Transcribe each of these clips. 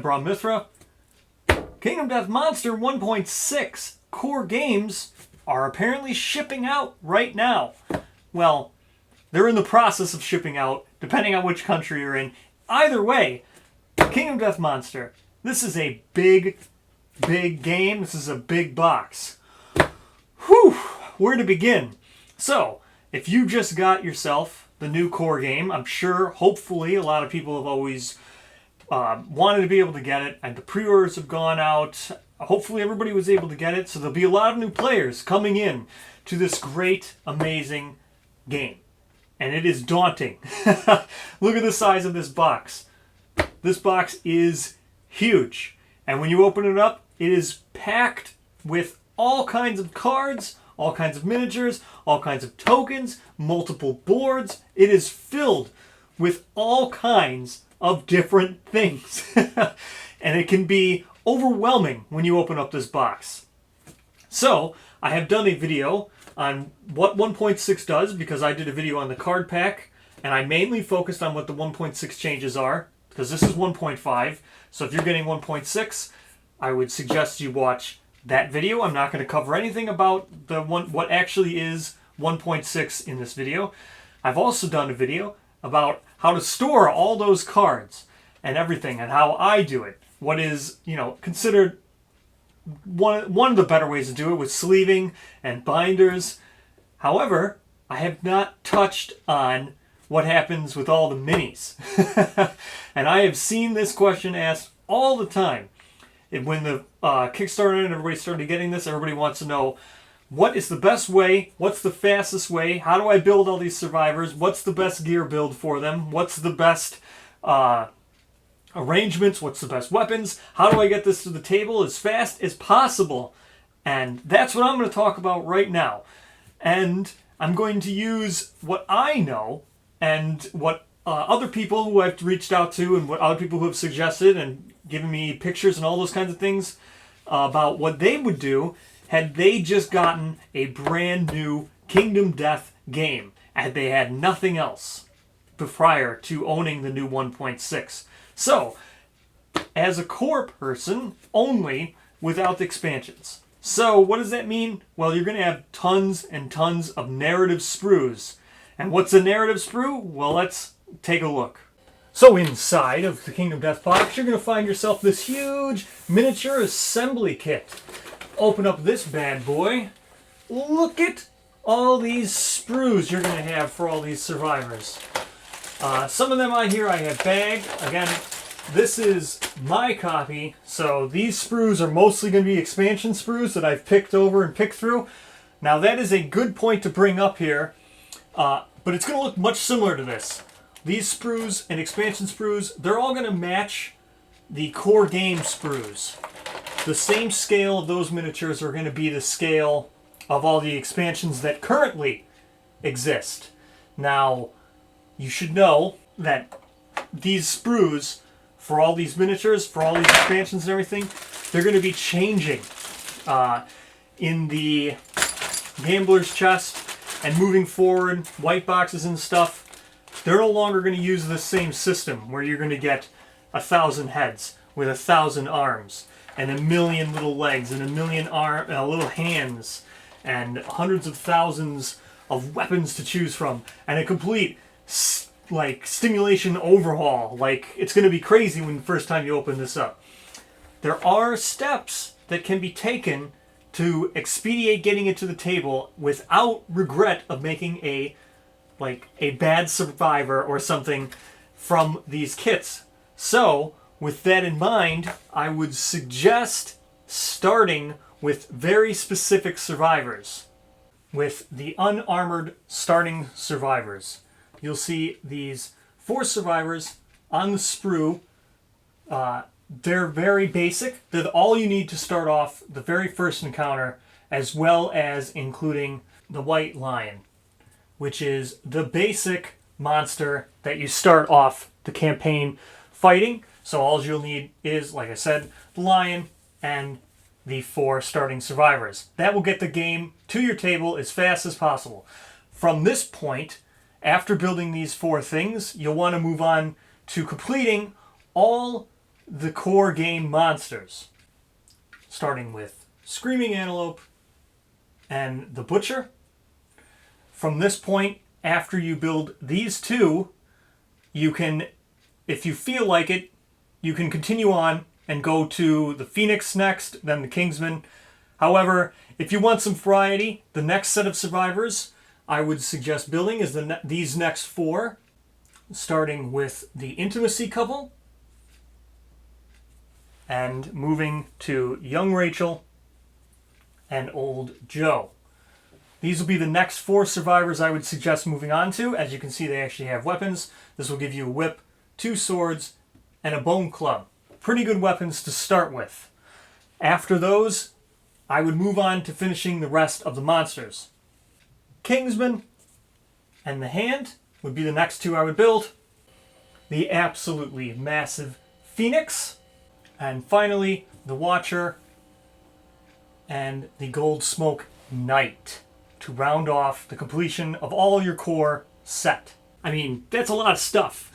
I'm Braun Mithra. Kingdom Death Monster 1.6 core games are apparently shipping out right now. Well, they're in the process of shipping out, depending on which country you're in. Either way, Kingdom Death Monster, this is a big game. This is a big box. Whew, where to begin? So, if you just got yourself the new core game, I'm sure, hopefully, a lot of people have always wanted to be able to get it, and the pre-orders have gone out. Hopefully everybody was able to get it, so there'll be a lot of new players coming in to this great, amazing game. And it is daunting. Look at the size of this box. This box is huge. And when you open it up, it is packed with all kinds of cards, all kinds of miniatures, all kinds of tokens, multiple boards. It is filled with all kinds of different things. And it can be overwhelming when you open up this box. So, I have done a video on what 1.6 does, because I did a video on the card pack, and I mainly focused on what the 1.6 changes are, because this is 1.5. So if you're getting 1.6, I would suggest you watch that video. I'm not going to cover anything about what actually is 1.6 in this video. I've also done a video about how to store all those cards and everything, and how I do it. What is, considered one of the better ways to do it with sleeving and binders. However, I have not touched on what happens with all the minis. And I have seen this question asked all the time. When the Kickstarter and everybody started getting this, everybody wants to know, what is the best way? What's the fastest way? How do I build all these survivors? What's the best gear build for them? What's the best arrangements? What's the best weapons? How do I get this to the table as fast as possible? And that's what I'm going to talk about right now. And I'm going to use what I know and what other people who I've reached out to and what other people who have suggested and given me pictures and all those kinds of things about what they would do had they just gotten a brand new Kingdom Death game and they had nothing else prior to owning the new 1.6. So, as a core person, only without the expansions. So, what does that mean? Well, you're going to have tons and tons of narrative sprues. And what's a narrative sprue? Well, let's take a look. So, inside of the Kingdom Death box, you're going to find yourself this huge miniature assembly kit. Open up this bad boy. Look at all these sprues you're going to have for all these survivors. Some of them I have bagged. Again, this is my copy, so these sprues are mostly going to be expansion sprues that I've picked over and picked through. Now that is a good point to bring up here, but it's going to look much similar to this. These sprues and expansion sprues, they're all going to match the core game sprues. The same scale of those miniatures are going to be the scale of all the expansions that currently exist. Now, you should know that these sprues, for all these miniatures, for all these expansions and everything, they're going to be changing in the gambler's chest and moving forward, white boxes and stuff. They're no longer going to use the same system where you're going to get 1,000 heads with 1,000 arms and 1,000,000 little legs and 1,000,000 little hands and hundreds of thousands of weapons to choose from and a complete stimulation overhaul. It's going to be crazy when the first time you open this up. There are steps that can be taken to expedite getting it to the table without regret of making a bad survivor or something from these kits. So, with that in mind, I would suggest starting with very specific survivors. With the unarmored starting survivors. You'll see these 4 survivors on the sprue. They're very basic. They're all you need to start off the very first encounter, as well as including the white lion, which is the basic monster that you start off the campaign fighting. So all you'll need is, like I said, the lion and the 4 starting survivors. That will get the game to your table as fast as possible. From this point, after building these 4 things, you'll want to move on to completing all the core game monsters, starting with Screaming Antelope and the Butcher. From this point, after you build these two, you can, if you feel like it, you can continue on and go to the Phoenix next, then the Kingsman. However, if you want some variety, the next set of survivors I would suggest building is these next four, starting with the Intimacy couple and moving to Young Rachel and Old Joe. These will be the next four survivors I would suggest moving on to. As you can see, they actually have weapons. This will give you a whip, 2 swords, and a bone club. Pretty good weapons to start with. After those, I would move on to finishing the rest of the monsters. Kingsman and the Hand would be the next two I would build. The absolutely massive Phoenix. And finally, the Watcher and the Gold Smoke Knight to round off the completion of all your core set. I mean, that's a lot of stuff.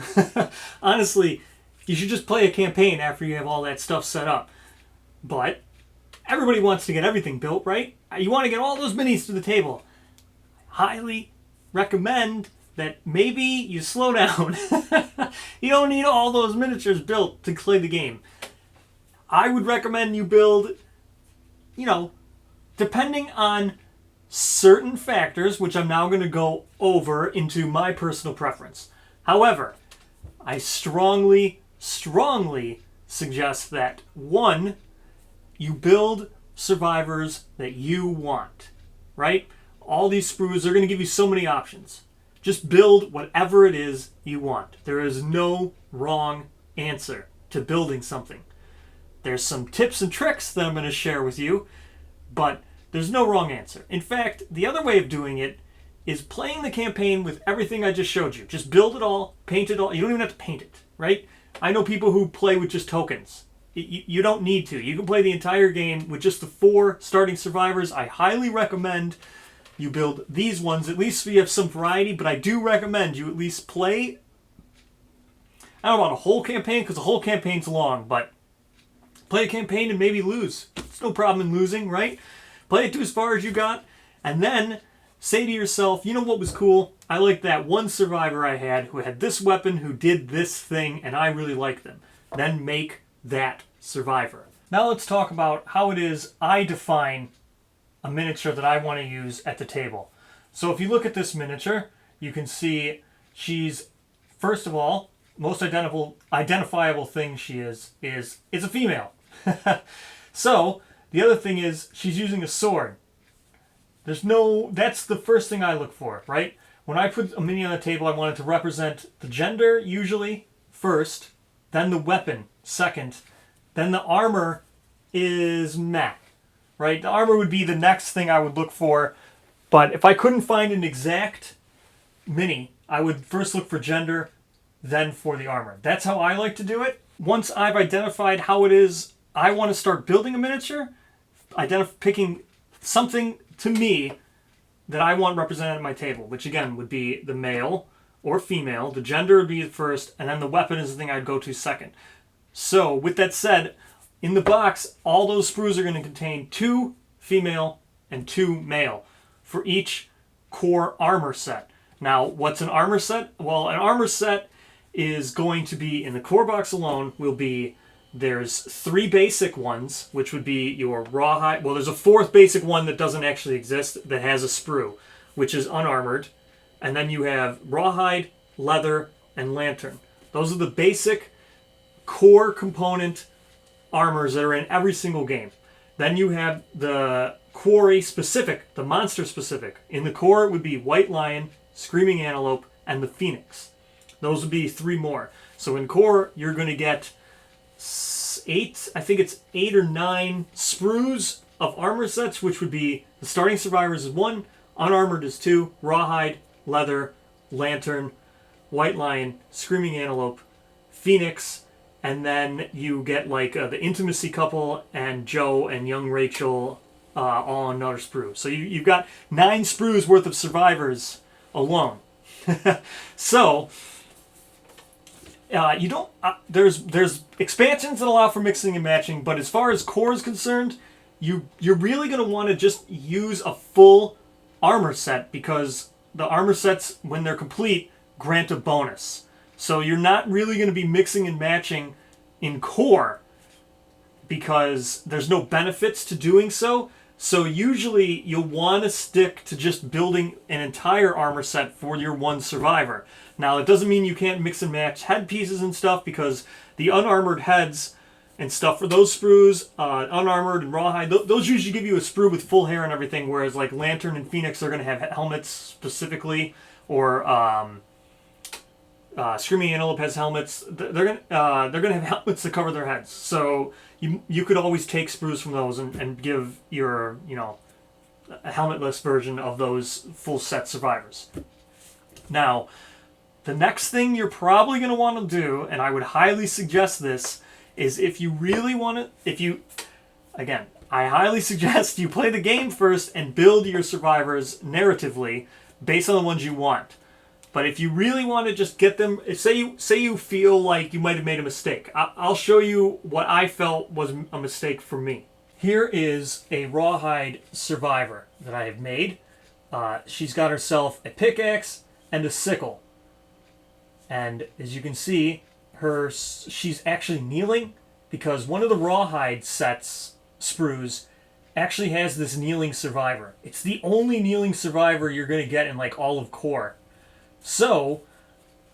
Honestly, you should just play a campaign after you have all that stuff set up. But everybody wants to get everything built, right? You want to get all those minis to the table. Highly recommend that maybe you slow down. You don't need all those miniatures built to play the game. I would recommend you build, depending on certain factors, which I'm now going to go over into my personal preference. However, I strongly suggest that, one, you build survivors that you want, right? All these sprues are going to give you so many options. Just build whatever it is you want. There is no wrong answer to building something. There's some tips and tricks that I'm going to share with you, but there's no wrong answer. In fact, the other way of doing it is playing the campaign with everything I just showed you. Just build it all, paint it all. You don't even have to paint it, right? I know people who play with just tokens. You don't need to. You can play the entire game with just the 4 starting survivors. I highly recommend you build these ones, at least so you have some variety, but I do recommend you at least play, I don't know about a whole campaign, because the whole campaign's long, but play a campaign and maybe lose. It's no problem in losing, right? Play it to as far as you got, and then say to yourself, you know what was cool? I like that one survivor I had who had this weapon, who did this thing, and I really like them. Then make that survivor. Now let's talk about how it is I define a miniature that I want to use at the table. So if you look at this miniature, you can see she's, first of all, most identifiable thing she is a female. So the other thing is she's using a sword. That's the first thing I look for, right? When I put a mini on the table, I want it to represent the gender usually first, then the weapon second, then the armor is meh, right? The armor would be the next thing I would look for, but if I couldn't find an exact mini, I would first look for gender, then for the armor. That's how I like to do it. Once I've identified how it is I want to start building a miniature, picking something to me that I want represented at my table, which again would be the male or female. The gender would be first, and then the weapon is the thing I'd go to second. So with that said, in the box, all those sprues are going to contain 2 female and 2 male for each core armor set. Now, what's an armor set? Well, an armor set is going to be, in the core box alone, there's 3 basic ones, which would be your Rawhide. Well, there's a 4th basic one that doesn't actually exist that has a sprue, which is unarmored. And then you have Rawhide, Leather, and Lantern. Those are the basic core component armors that are in every single game. Then you have the quarry specific, the monster specific. In the core, it would be White Lion, Screaming Antelope, and the Phoenix. Those would be 3 more. So in core, you're going to get 8 or 9 sprues of armor sets, which would be the starting survivors is 1, unarmored is 2, Rawhide, Leather, Lantern, White Lion, Screaming Antelope, Phoenix, and then you get the Intimacy couple and Joe and Young Rachel all on another sprue. So you've got 9 sprues worth of survivors alone. So you don't. There's expansions that allow for mixing and matching, but as far as core is concerned, you're really going to want to just use a full armor set, because the armor sets, when they're complete, grant a bonus. So you're not really going to be mixing and matching in core, because there's no benefits to doing so. So usually you'll want to stick to just building an entire armor set for your one survivor. Now, it doesn't mean you can't mix and match head pieces and stuff, because the unarmored heads and stuff for those sprues, unarmored and rawhide, those usually give you a sprue with full hair and everything, whereas like Lantern and Phoenix are going to have helmets specifically, or Screaming Antelope has helmets. They're gonna have helmets to cover their heads. So you could always take sprues from those and give your a helmetless version of those full set survivors. Now, the next thing you're probably going to want to do, and I would highly suggest this, is if you really want to, I highly suggest you play the game first and build your survivors narratively based on the ones you want. But if you really want to just get them, say you feel like you might have made a mistake, I'll show you what I felt was a mistake for me. Here is a rawhide survivor that I have made. She's got herself a pickaxe and a sickle. And as you can see, she's actually kneeling, because one of the rawhide sets, sprues, actually has this kneeling survivor. It's the only kneeling survivor you're going to get in like all of core. So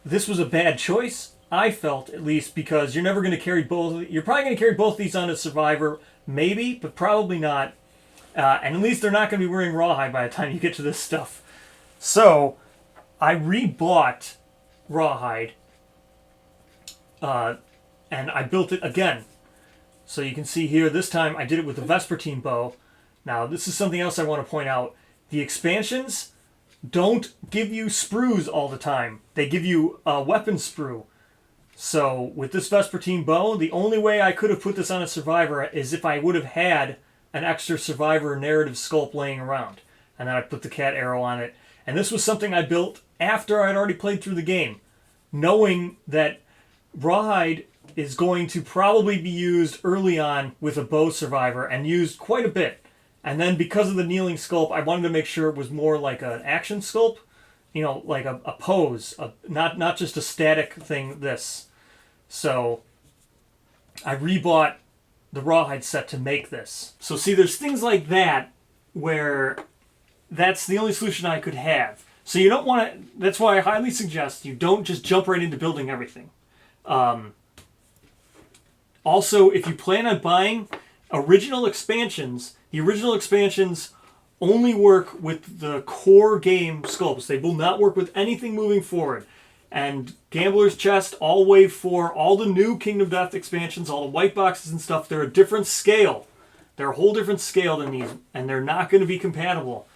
this was a bad choice, I felt, at least, because you're never going to carry both. You're probably going to carry both these on a survivor, maybe, but probably not. And at least they're not going to be wearing rawhide by the time you get to this stuff. So I rebought rawhide, and I built it again. So you can see here, this time I did it with the Vespertine bow. Now, this is something else I want to point out. The expansions don't give you sprues all the time. They give you a weapon sprue. So with this Vespertine bow, the only way I could have put this on a survivor is if I would have had an extra survivor narrative sculpt laying around. And then I put the cat arrow on it. And this was something I built after I'd already played through the game, knowing that rawhide is going to probably be used early on with a bow survivor, and used quite a bit. And then because of the kneeling sculpt, I wanted to make sure it was more like an action sculpt, like a pose, not just a static thing, this. So I rebought the rawhide set to make this. So see, there's things like that where that's the only solution I could have. So you don't want to, that's why I highly suggest you don't just jump right into building everything. Also, if you plan on buying original expansions, the original expansions only work with the core game sculpts. They will not work with anything moving forward. And Gambler's Chest, all Wave 4, all the new Kingdom Death expansions, all the white boxes and stuff, they're a different scale. They're a whole different scale than these, and they're not going to be compatible.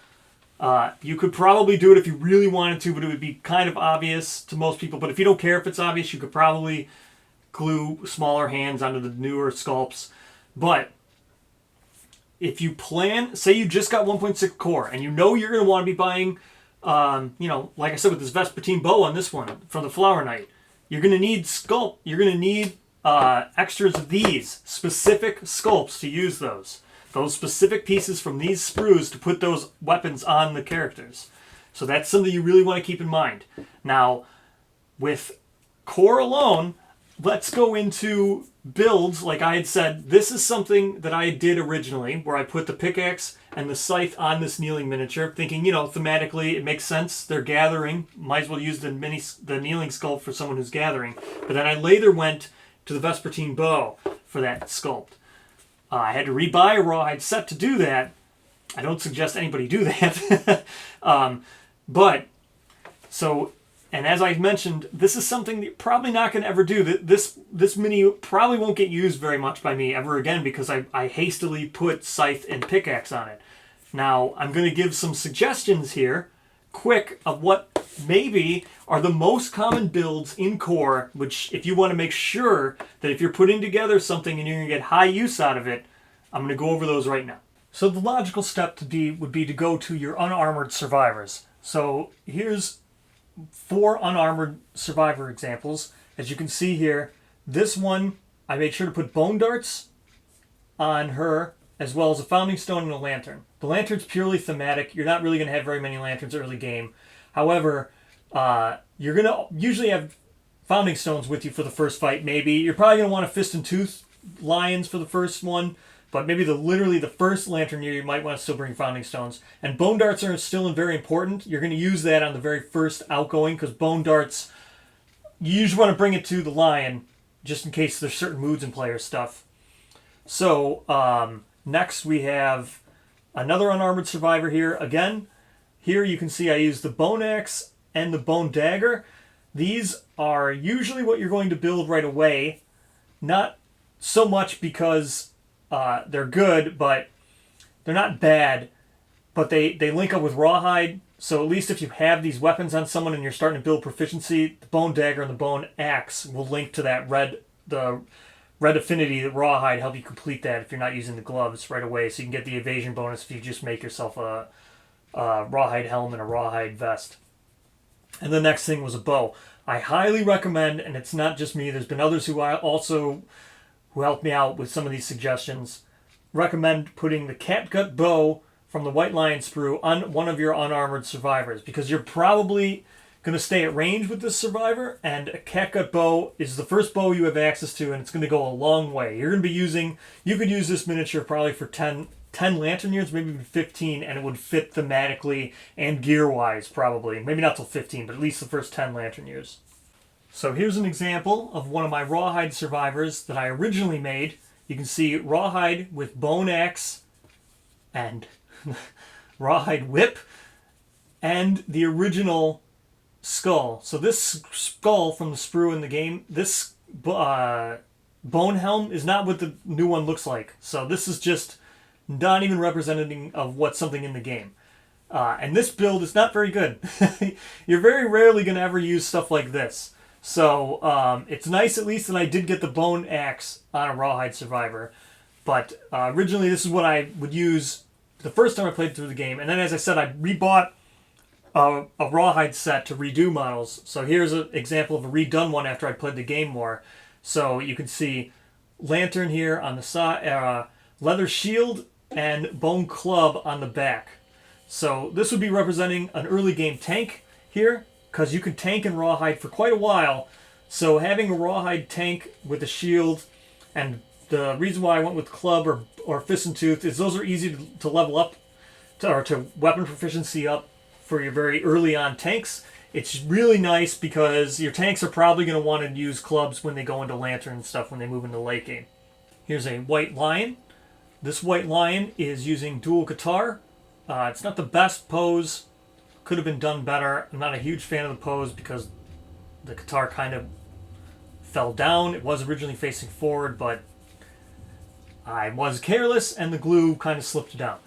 You could probably do it if you really wanted to, but it would be kind of obvious to most people. But if you don't care if it's obvious, you could probably glue smaller hands onto the newer sculpts. But if you plan, say you just got 1.6 core, and you know you're going to want to be buying, like I said with this Vespertine bow on this one from the Flower Knight, you're going to need sculpt. You're going to need extras of these specific sculpts to use those specific pieces from these sprues to put those weapons on the characters. So that's something you really want to keep in mind. Now, with core alone, let's go into builds. Like I had said, this is something that I did originally, where I put the pickaxe and the scythe on this kneeling miniature, thinking, thematically it makes sense. They're gathering. Might as well use the kneeling sculpt for someone who's gathering. But then I later went to the Vespertine bow for that sculpt. I had to rebuy a rawhide set to do that. I don't suggest anybody do that. And as I mentioned, this is something that you're probably not going to ever do. This mini probably won't get used very much by me ever again, because I hastily put scythe and pickaxe on it. Now, I'm going to give some suggestions here, quick, of what maybe are the most common builds in core, which if you want to make sure that if you're putting together something and you're going to get high use out of it, I'm going to go over those right now. So the logical step would be to go to your unarmored survivors. So here's 4 unarmored survivor examples. as you can see here, this one, I made sure to put bone darts on her, as well as a founding stone and a lantern. The lantern's purely thematic. You're not really going to have very many lanterns early game. However, you're going to usually have founding stones with you for the first fight, maybe. You're probably going to want a fist and tooth lions for the first one, but maybe literally the first lantern year, you might want to still bring founding stones. And bone darts are still very important. You're going to use that on the very first outgoing, because bone darts, you usually want to bring it to the lion, just in case there's certain moods in play or stuff. So, next we have another unarmored survivor here. Again, here you can see I used the bone axe and the bone dagger. These are usually what you're going to build right away. Not so much because they're good, but they're not bad. But they link up with Rawhide. So at least if you have these weapons on someone and you're starting to build proficiency, the bone dagger and the bone axe will link to that red affinity that Rawhide help you complete that if you're not using the gloves right away. So you can get the evasion bonus if you just make yourself a Rawhide helm and a Rawhide vest. And the next thing was a bow. I highly recommend, and it's not just me, there's been others who helped me out with some of these suggestions, recommend putting the catgut bow from the White Lion sprue on one of your unarmored survivors, because you're probably going to stay at range with this survivor, and a catgut bow is the first bow you have access to, and it's going to go a long way. You're going to be you could use this miniature probably for 10 lantern years, maybe even 15, and it would fit thematically and gear-wise probably. Maybe not till 15, but at least the first 10 lantern years. So here's an example of one of my Rawhide survivors that I originally made. You can see Rawhide with bone axe and Rawhide whip and the original skull. So this skull from the sprue in the game, this bone helm is not what the new one looks like. So this is just not even representative of what's something in the game. And this build is not very good. You're very rarely going to ever use stuff like this. So it's nice at least that I did get the bone axe on a Rawhide survivor. But originally this is what I would use the first time I played through the game. And then, as I said, I rebought a Rawhide set to redo models. So here's an example of a redone one after I played the game more. So you can see lantern here on the side, leather shield, and bone club on the back. So this would be representing an early game tank here, because you can tank in Rawhide for quite a while. So having a Rawhide tank with a shield, and the reason why I went with club or fist and tooth is those are easy to level up, to weapon proficiency up for your very early on tanks. It's really nice because your tanks are probably going to want to use clubs when they go into lantern and stuff when they move into late game. Here's a White Lion. This White Lion is using dual guitar. It's not the best pose. Could have been done better. I'm not a huge fan of the pose because the guitar kind of fell down. It was originally facing forward, but I was careless and the glue kind of slipped down.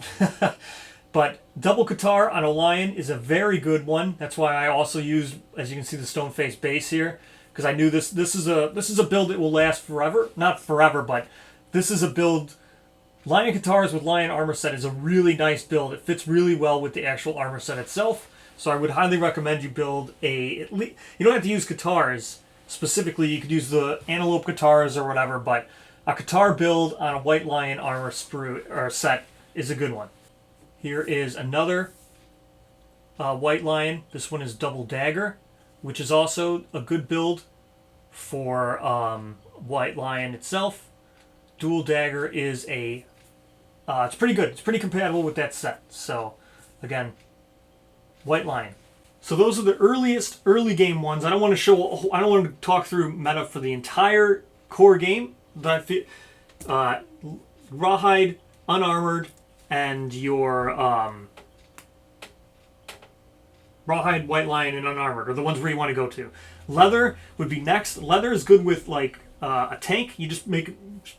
But double guitar on a lion is a very good one. That's why I also used, as you can see, the stone face base here, because I knew this is a build that will last forever. Not forever, but this is a build. Lion guitars with lion armor set is a really nice build. It fits really well with the actual armor set itself. So I would highly recommend you build you don't have to use guitars specifically. You could use the antelope guitars or whatever, but a guitar build on a White Lion armor sprue or set is a good one. Here is another White Lion. This one is double dagger, which is also a good build for White Lion itself. Dual dagger is it's pretty good. It's pretty compatible with that set. So, again, White Lion. So those are the early game ones. I don't want to talk through meta for the entire core game, but Rawhide, unarmored, and your Rawhide, White Lion, and unarmored are the ones where you want to go to. Leather would be next. Leather is good with a tank. You just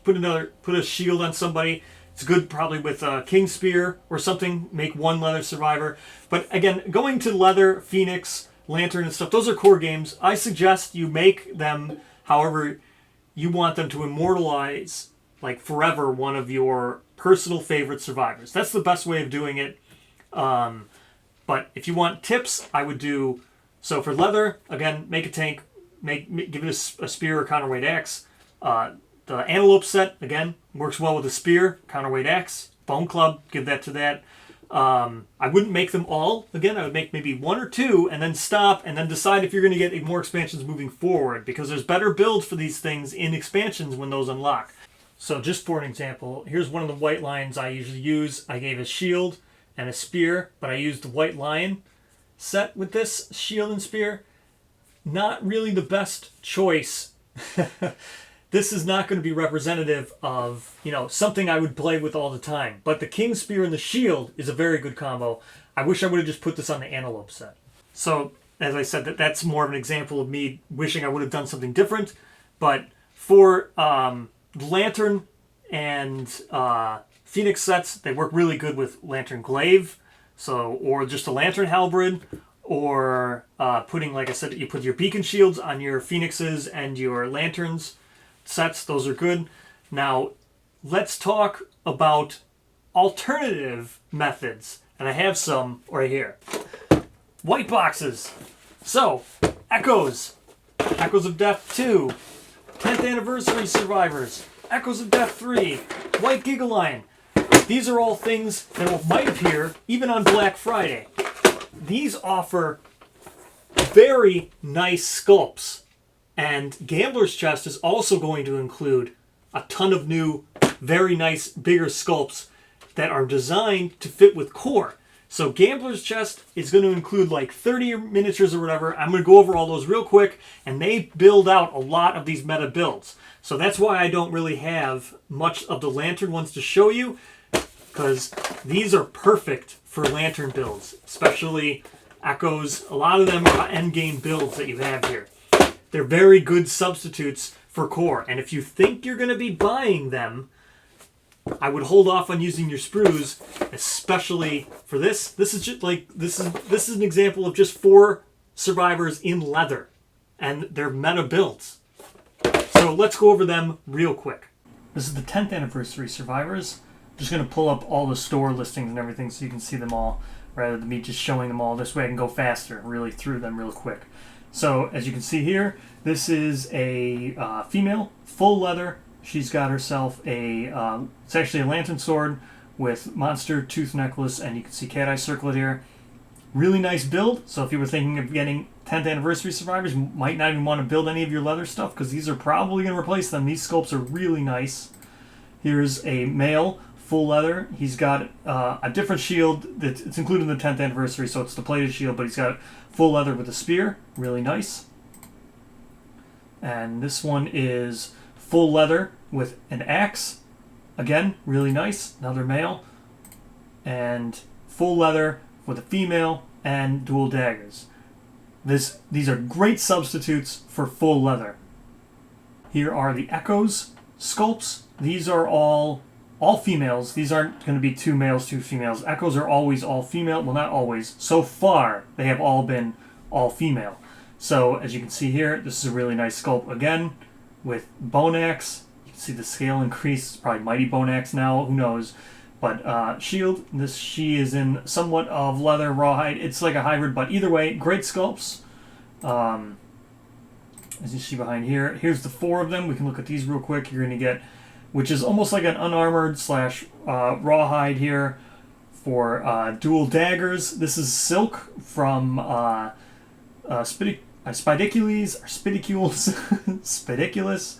put a shield on somebody. It's good probably with a King Spear or something. Make one leather survivor. But again, going to leather, Phoenix, Lantern, and stuff, those are core games. I suggest you make them however you want them to immortalize, forever, one of your personal favorite survivors. That's the best way of doing it. But if you want tips, I would do, so for leather, again, make a tank, give it a spear or counterweight axe. The antelope set, again, works well with a spear, counterweight axe. Bone club, give that to that. I wouldn't make them all. Again, I would make maybe 1 or 2 and then stop and then decide if you're going to get more expansions moving forward, because there's better builds for these things in expansions when those unlock. So just for an example, here's one of the white lions I usually use. I gave a shield and a spear, but I used the white lion set with this shield and spear. Not really the best choice. This is not going to be representative of, something I would play with all the time. But the king spear and the shield is a very good combo. I wish I would have just put this on the antelope set. So, as I said, that's more of an example of me wishing I would have done something different. But for lantern and phoenix sets, they work really good with lantern glaive. Or just a lantern halberd. Or putting, like I said, you put your beacon shields on your phoenixes and your lanterns sets. Those are good. Now, let's talk about alternative methods. And I have some right here. White boxes. So, Echoes. Echoes of Death 2. 10th Anniversary Survivors. Echoes of Death 3. White Gigaline. These are all things that might appear even on Black Friday. These offer very nice sculpts. And Gambler's Chest is also going to include a ton of new, very nice, bigger sculpts that are designed to fit with core. So Gambler's Chest is going to include like 30 miniatures or whatever. I'm going to go over all those real quick, and they build out a lot of these meta builds. So that's why I don't really have much of the lantern ones to show you, because these are perfect for lantern builds, especially Echoes. A lot of them are endgame builds that you have here. They're very good substitutes for core, and if you think you're going to be buying them, I would hold off on using your sprues, especially for this. This is just like this is an example of just 4 survivors in leather, and they're meta builds. So let's go over them real quick. This is the 10th Anniversary Survivors. I'm just going to pull up all the store listings and everything so you can see them all, rather than me just showing them all. This way I can go faster, really through them real quick. So, as you can see here, this is a female, full leather. She's got herself it's actually a lantern sword with monster tooth necklace, and you can see cat eye circlet here. Really nice build. So if you were thinking of getting 10th Anniversary Survivors, you might not even want to build any of your leather stuff, because these are probably going to replace them. These sculpts are really nice. Here's a male, full leather. He's got a different shield. It's included in the 10th Anniversary, so it's the plated shield, but he's got full leather with a spear. Really nice. And this one is full leather with an axe. Again, really nice. Another male. And full leather with a female and dual daggers. These are great substitutes for full leather. Here are the Echoes sculpts. These are all females. These aren't going to be 2 males, 2 females. Echoes are always all female. Well, not always. So far, they have all been all female. So, as you can see here, this is a really nice sculpt again with bone axe. You can see the scale increase. It's probably mighty bone axe now. Who knows? But shield. She is in somewhat of leather, rawhide. It's like a hybrid, but either way, great sculpts. As you see behind here, here's the 4 of them. We can look at these real quick. You're going to get, which is almost like an unarmored / rawhide here for dual daggers. This is silk from Spidicules or Spidicules. Spidiculus.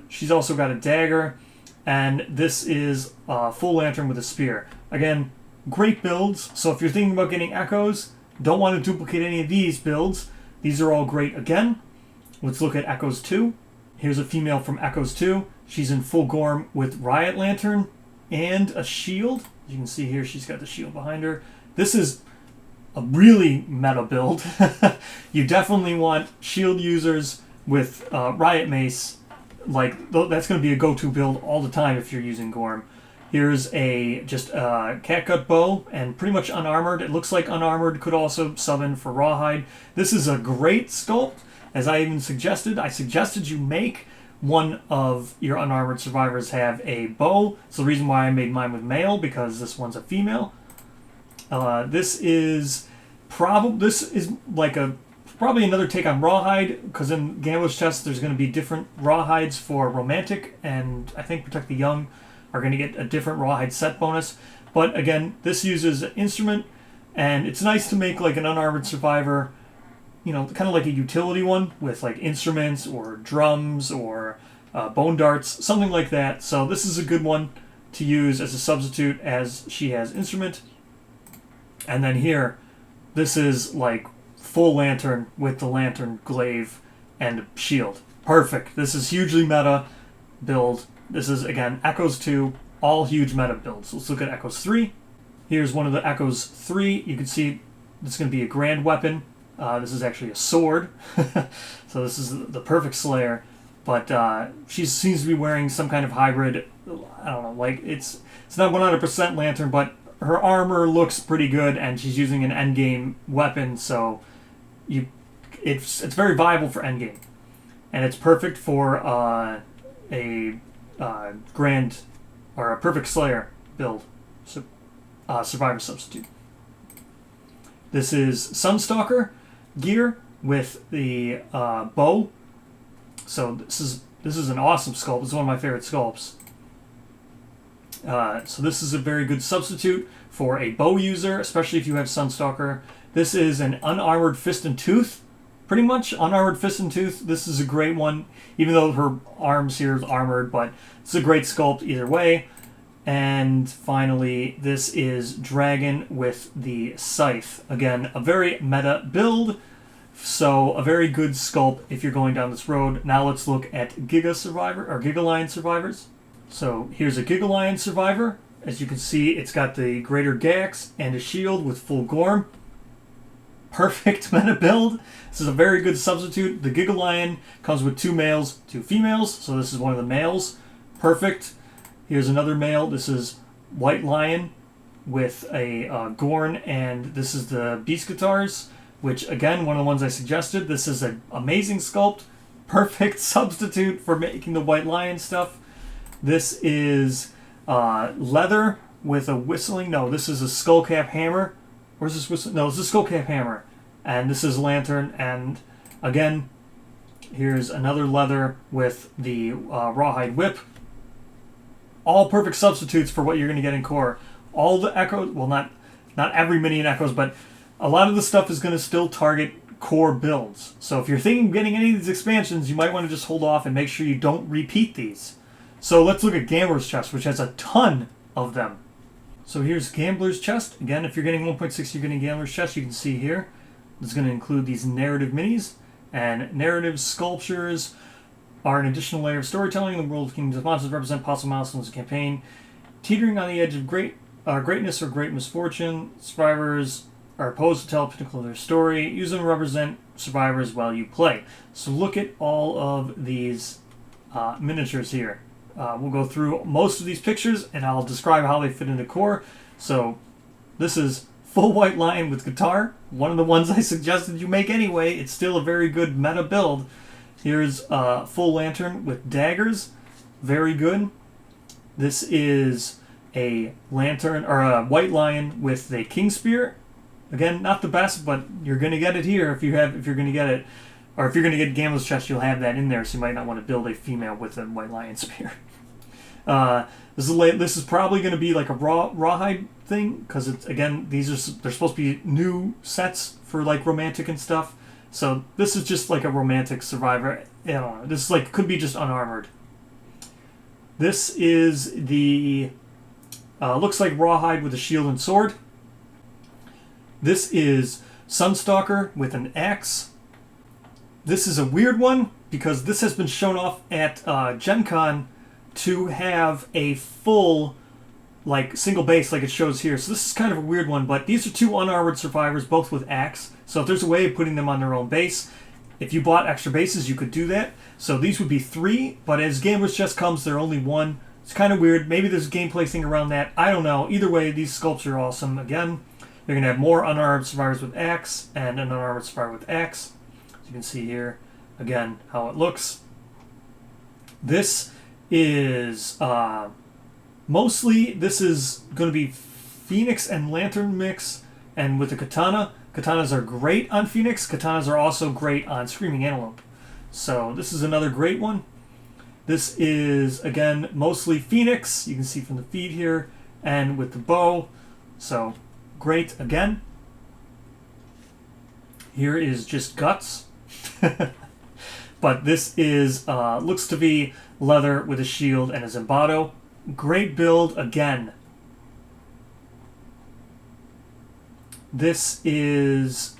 She's also got a dagger, and this is full lantern with a spear. Again, great builds. So if you're thinking about getting Echoes, don't want to duplicate any of these builds. These are all great. Again, let's look at Echoes 2. Here's a female from Echoes 2. She's in full Gorm with Riot Lantern and a shield. You can see here she's got the shield behind her. This is a really meta build. You definitely want shield users with Riot Mace. Like, that's going to be a go-to build all the time if you're using Gorm. Here's just a catgut bow and pretty much unarmored. It looks like unarmored could also sub in for Rawhide. This is a great sculpt. As I even suggested, you make one of your unarmored survivors have a bow. It's the reason why I made mine with male, because this one's a female. This is like a probably another take on Rawhide, because in Gambler's Chest there's going to be different Rawhides for Romantic, and I think Protect the Young are going to get a different Rawhide set bonus. But again, this uses an instrument, and it's nice to make like an unarmored survivor, you know, kind of like a utility one with like instruments or drums or bone darts, something like that. So this is a good one to use as a substitute, as she has instrument. And then here, this is like full lantern with the lantern glaive and shield. Perfect. This is hugely meta build. This is, again, Echoes 2, all huge meta builds. Let's look at Echoes 3. Here's one of the Echoes 3. You can see this is going to be a grand weapon. This is actually a sword. So this is the perfect slayer. But she seems to be wearing some kind of hybrid. I don't know, like it's not 100% lantern, but her armor looks pretty good, and she's using an endgame weapon, so it's very viable for endgame, and it's perfect for a grand or a perfect slayer build, survivor substitute. This is Sunstalker gear with the bow. So this is an awesome sculpt. It's one of my favorite sculpts. So this is a very good substitute for a bow user, especially if you have Sunstalker. This is an unarmored fist and tooth, pretty much unarmored fist and tooth. This is a great one, even though her arms here is armored, but it's a great sculpt either way. And finally, this is Dragon with the Scythe. Again, a very meta build. So a very good sculpt if you're going down this road. Now let's look at Giga Lion survivors. So here's a Giga Lion survivor. As you can see, it's got the greater Gaxe and a shield with full Gorm. Perfect meta build. This is a very good substitute. The Giga Lion comes with 2 males, 2 females. So this is one of the males. Perfect. Here's another male. This is White Lion with a Gorn, and this is the Beast Guitars, which, again, one of the ones I suggested. This is an amazing sculpt. Perfect substitute for making the White Lion stuff. This is leather with a whistling. No, this is a skullcap hammer. Where's this whistle? No, it's a skullcap hammer. And this is lantern. And, again, here's another leather with the Rawhide whip. All perfect substitutes for what you're going to get in core. All the Echoes, well, not every mini in Echoes, but a lot of the stuff is going to still target core builds. So if you're thinking of getting any of these expansions, you might want to just hold off and make sure you don't repeat these. So let's look at Gambler's Chest, which has a ton of them. So here's Gambler's Chest. Again, if you're getting 1.6, you're getting Gambler's Chest. You can see here. It's going to include these narrative minis. And narrative sculptures are an additional layer of storytelling. The world of Kingdoms of Monsters represent possible milestones of the campaign. Teetering on the edge of greatness or great misfortune. Survivors are opposed to tell a pinnacle of their story. Use them to represent survivors while you play. So look at all of these miniatures here. We'll go through most of these pictures, and I'll describe how they fit into core. So this is full White Lion with guitar. One of the ones I suggested you make anyway. It's still a very good meta build. Here's full lantern with daggers. Very good. This is a lantern or a White Lion with a king spear. Again, not the best, but you're going to get it here if you're going to get it. Or if you're going to get Gambler's Chest, you'll have that in there, so you might not want to build a female with a White Lion spear. This is probably going to be like a Rawhide thing, because it's, again, they're supposed to be new sets for like romantic and stuff. So this is just like a romantic survivor. This is like could be just unarmored. This is the looks like Rawhide with a shield and sword. This is Sunstalker with an axe. This is a weird one because this has been shown off at Gen Con to have a full like single base like it shows here. So this is kind of a weird one, but these are 2 unarmored survivors, both with axe. So if there's a way of putting them on their own base, if you bought extra bases, you could do that. So these would be 3, but as Gambler's Chest comes, they're only 1. It's kind of weird. Maybe there's a gameplay thing around that. I don't know. Either way, these sculpts are awesome. Again, you're going to have more unarmed survivors with axe and an unarmored survivor with axe. As you can see here, again, how it looks. This is mostly, this is going to be Phoenix and Lantern mix, and with the katana, Katanas are great on Phoenix. Katanas are also great on Screaming Antelope. So this is another great one. This is, again, mostly Phoenix. You can see from the feet here, and with the bow. So great again. Here is just guts. But this is looks to be leather with a shield and a Zanbato. Great build again. This is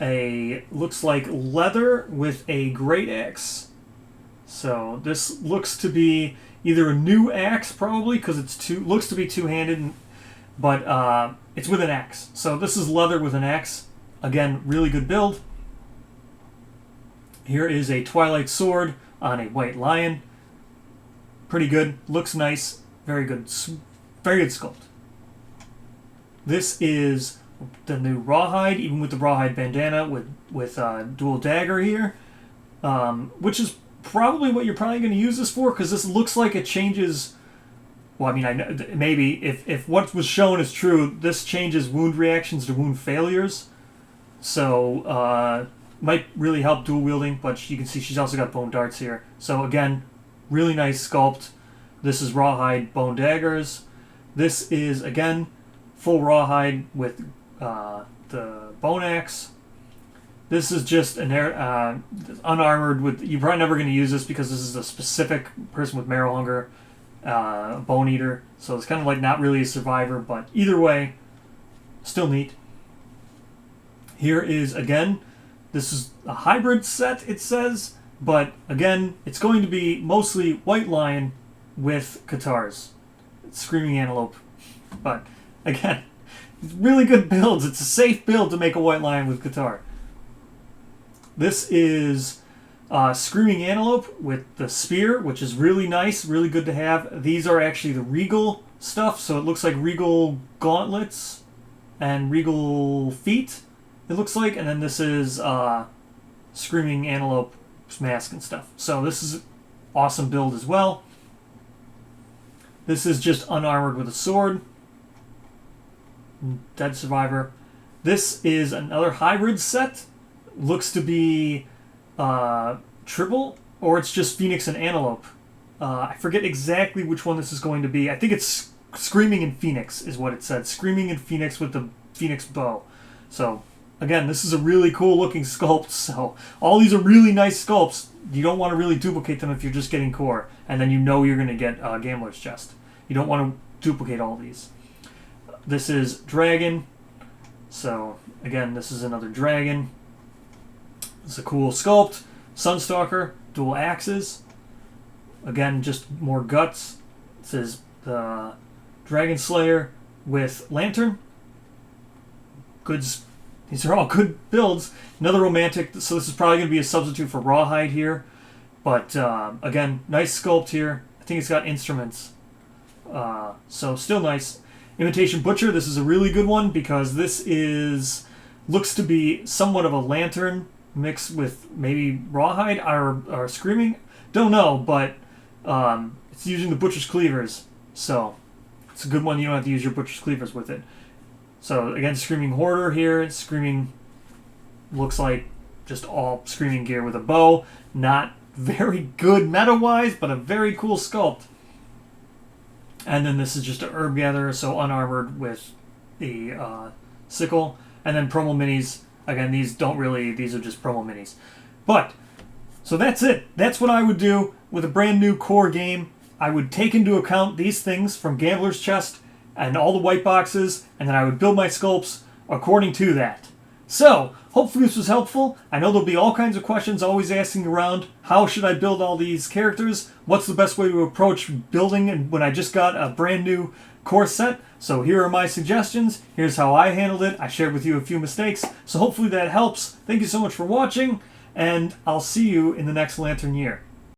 looks like leather with a great axe. So this looks to be either a new axe, probably, because looks to be two-handed, but it's with an axe. So this is leather with an axe. Again, really good build. Here is a Twilight Sword on a white lion. Pretty good. Looks nice. Very good. Very good sculpt. This is the new Rawhide, even with the Rawhide bandana with dual dagger here, which is probably what you're probably going to use this for, because this looks like it changes. Well, I mean, I know, maybe if what was shown is true, this changes wound reactions to wound failures. So might really help dual wielding, but you can see she's also got bone darts here. So again, really nice sculpt. This is Rawhide bone daggers. This is, again, full Rawhide with the bone axe. This is just an unarmored with. You're probably never going to use this because this is a specific person with marrow hunger, bone eater. So it's kind of like not really a survivor, but either way, still neat. Here is, again, this is a hybrid set, it says, but again, it's going to be mostly white lion with Katars. Screaming Antelope. But again, really good builds. It's a safe build to make a white lion with Katar. This is Screaming Antelope with the spear, which is really nice, really good to have. These are actually the regal stuff, so it looks like regal gauntlets and regal feet, it looks like. And then this is Screaming Antelope's mask and stuff. So this is an awesome build as well. This is just unarmored with a sword. Dead survivor. This is another hybrid set. Looks to be triple, or it's just Phoenix and Antelope. I forget exactly which one this is going to be. I think it's Screaming and Phoenix is what it said. Screaming and Phoenix with the Phoenix bow. So again, this is a really cool looking sculpt. So all these are really nice sculpts. You don't want to really duplicate them if you're just getting core, and then you know you're going to get Gambler's Chest. You don't want to duplicate all these. This is Dragon. So again, this is another dragon. It's a cool sculpt. Sunstalker, dual axes. Again, just more guts. This is the Dragon Slayer with Lantern. Goods. These are all good builds. Another romantic. So this is probably going to be a substitute for Rawhide here. But again, nice sculpt here. I think it's got instruments. So still nice. Imitation Butcher. This is a really good one because this looks to be somewhat of a lantern mixed with maybe Rawhide or Screaming. Don't know, but it's using the Butcher's Cleavers. So it's a good one. You don't have to use your Butcher's Cleavers with it. So again, Screaming Hoarder here. Screaming looks like just all Screaming gear with a bow. Not very good meta-wise, but a very cool sculpt. And then this is just an herb gatherer, so unarmored with the sickle. And then promo minis. Again, these are just promo minis. But, so that's it. That's what I would do with a brand new core game. I would take into account these things from Gambler's Chest and all the white boxes, and then I would build my sculpts according to that. So, hopefully this was helpful. I know there'll be all kinds of questions always asking around. How should I build all these characters? What's the best way to approach building and when I just got a brand new core set? So here are my suggestions. Here's how I handled it. I shared with you a few mistakes. So hopefully that helps. Thank you so much for watching, and I'll see you in the next Lantern Year.